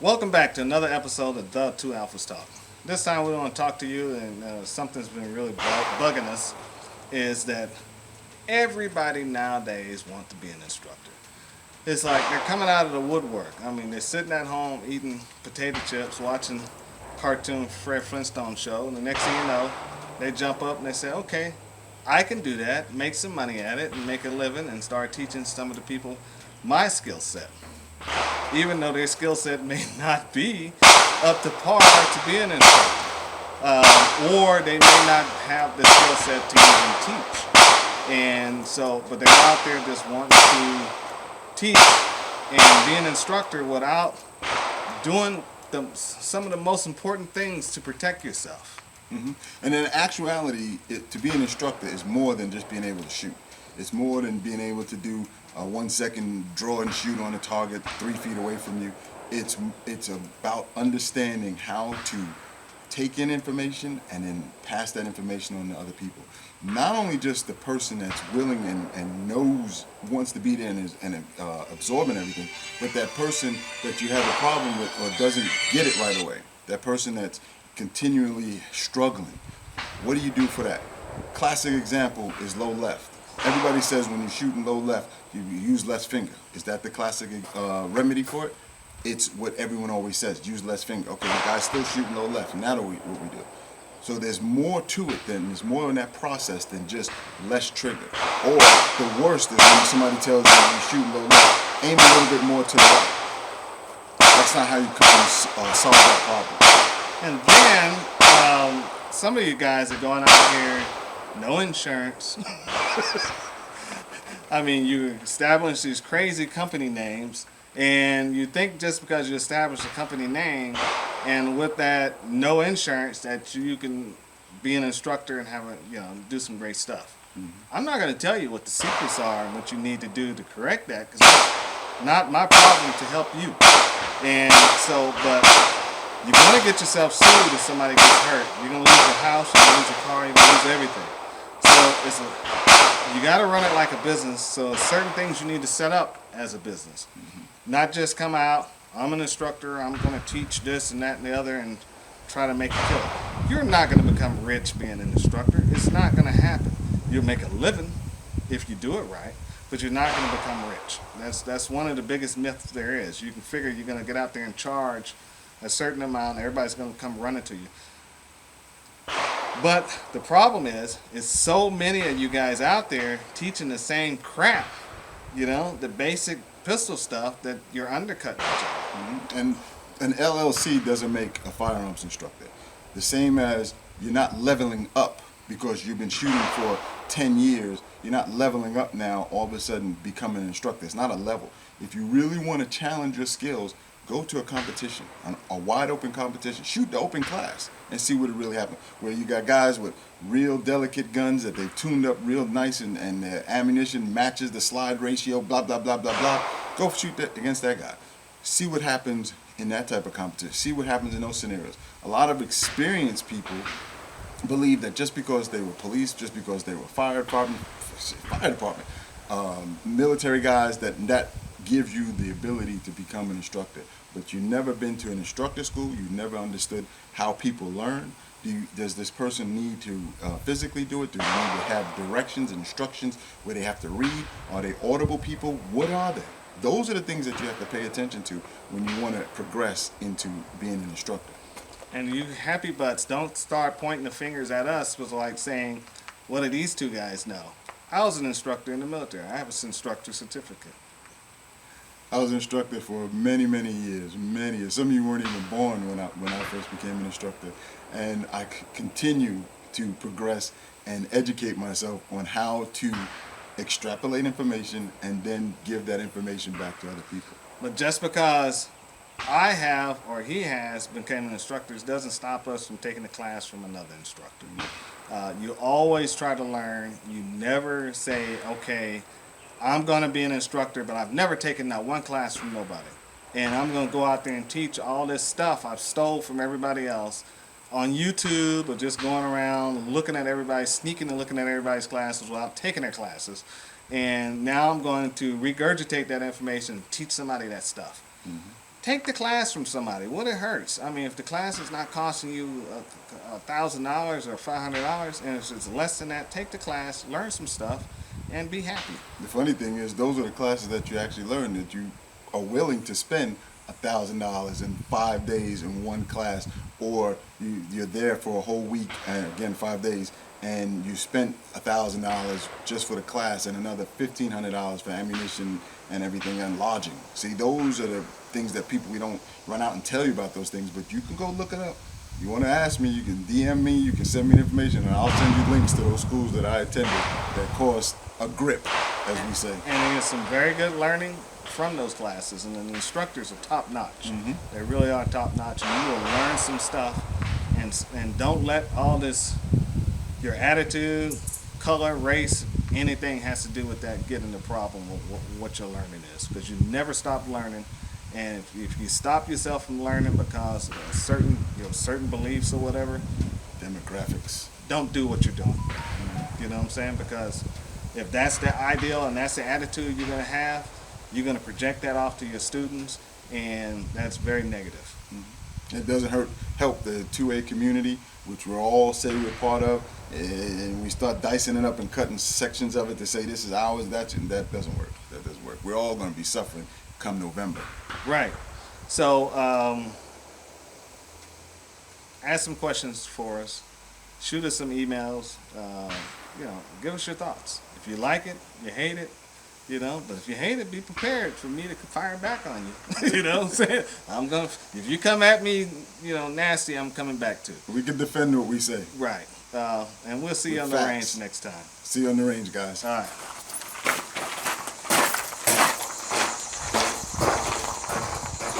Welcome back to another episode of The Two Alphas Talk. This time we want to talk to you, and something's been really bugging us, is that everybody nowadays wants to be an instructor. It's like they're coming out of the woodwork. I mean, they're sitting at home eating potato chips, watching cartoon Fred Flintstone show, and the next thing you know, they jump up and they say, okay, I can do that, make some money at it, and make a living, and start teaching some of the people my skill set, even though their skill set may not be up to par to be an instructor. Or they may not have the skill set to even teach. And so, but they're out there just wanting to teach and be an instructor without doing some of the most important things to protect yourself. And in actuality, to be an instructor is more than just being able to shoot. It's more than being able to do a 1 second draw and shoot on a target 3 feet away from you. It's about understanding how to take in information and then pass that information on to other people. Not only just the person that's willing and knows, wants to be there and absorbing everything, but that person that you have a problem with or doesn't get it right away. That person that's continually struggling. What do you do for that? Classic example is low left. Everybody says when you're shooting low left, you use less finger. Is that the classic remedy for it? It's what everyone always says, use less finger. Okay, the guy's still shooting low left, and that's what we do. So there's more to it there's more in that process than just less trigger. Or the worst is when somebody tells you you're shooting low left, aim a little bit more to the right. That's not how you can solve that problem. And then some of you guys are going out here, no insurance. I mean, you establish these crazy company names, and you think just because you establish a company name and with that no insurance that you can be an instructor and have do some great stuff. I'm not going to tell you what the secrets are and what you need to do to correct that, because it's not my problem to help you. And so, but you're going to get yourself sued if somebody gets hurt. You're going to lose your house, you're going to lose your car, you're going to lose everything. So you got to run it like a business. So certain things you need to set up as a business. Not just come out, I'm an instructor, I'm going to teach this and that and the other and try to make a killing. You're not going to become rich being an instructor. It's not going to happen. You'll make a living if you do it right, but you're not going to become rich. That's one of the biggest myths there is. You can figure you're going to get out there and charge a certain amount, everybody's going to come running to you. But the problem is so many of you guys out there teaching the same crap, the basic pistol stuff, that you're undercutting each other. And an LLC doesn't make a firearms instructor. The same as you're not leveling up because you've been shooting for 10 years. You're not leveling up now, all of a sudden becoming an instructor. It's not a level. If you really want to challenge your skills, go to a competition, a wide open competition. Shoot the open class and see what it really happens. Where you got guys with real delicate guns that they've tuned up real nice and their ammunition matches the slide ratio, blah, blah, blah, blah, blah. Go shoot against that guy. See what happens in that type of competition. See what happens in those scenarios. A lot of experienced people believe that just because they were police, just because they were fire department, military guys, that gives you the ability to become an instructor. But you've never been to an instructor school. You've never understood how people learn. Does this person need to physically do it? Do they need to have directions and instructions where they have to read? Are they audible people? What are they? Those are the things that you have to pay attention to when you want to progress into being an instructor. And you happy butts, don't start pointing the fingers at us with like saying, what do these two guys know? I was an instructor in the military. I have an instructor certificate. I was an instructor for many, many years, many years. Some of you weren't even born when I first became an instructor. And I continue to progress and educate myself on how to extrapolate information and then give that information back to other people. But just because I have or he has become an instructor doesn't stop us from taking a class from another instructor. You always try to learn. You never say, okay, I'm going to be an instructor, but I've never taken not one class from nobody. And I'm going to go out there and teach all this stuff I've stole from everybody else on YouTube, or just going around looking at everybody, sneaking and looking at everybody's classes without taking their classes. And now I'm going to regurgitate that information and teach somebody that stuff. take the class from somebody. What it hurts. I mean, if the class is not costing you $1,000 or $500, and if it's less than that, take the class, learn some stuff, and be happy. The funny thing is, those are the classes that you actually learn that you are willing to spend $1,000 in 5 days in one class, or you're there for a whole week, and again 5 days, and you spent $1,000 just for the class and another $1,500 for ammunition and everything and lodging. See, those are the things that we don't run out and tell you about those things, but you can go look it up. You want to ask me, you can DM me, you can send me the information, and I'll send you links to those schools that I attended that cost a grip, as we say. And there's some very good learning from those classes, and the instructors are top notch. They really are top notch, and you will learn some stuff. And don't let all this, your attitude, color, race, anything has to do with that get in the problem with what your learning is, because you never stop learning. And if you stop yourself from learning because of certain beliefs or whatever, Demographics. don't do what you're doing. You know what I'm saying? Because if that's the ideal and that's the attitude you're gonna have, you're gonna project that off to your students, and that's very negative. It doesn't help the 2A community, which we're all say we're part of, and we start dicing it up and cutting sections of it to say this is ours, that doesn't work. That doesn't work. We're all going to be suffering come November. Right. So ask some questions for us. Shoot us some emails. Give us your thoughts. If you like it, you hate it, but if you hate it, be prepared for me to fire back on you. You know what I'm saying? If you come at me, nasty, I'm coming back too. We can defend what we say. Right. And we'll see you on the range next time. See you on the range, guys. All right.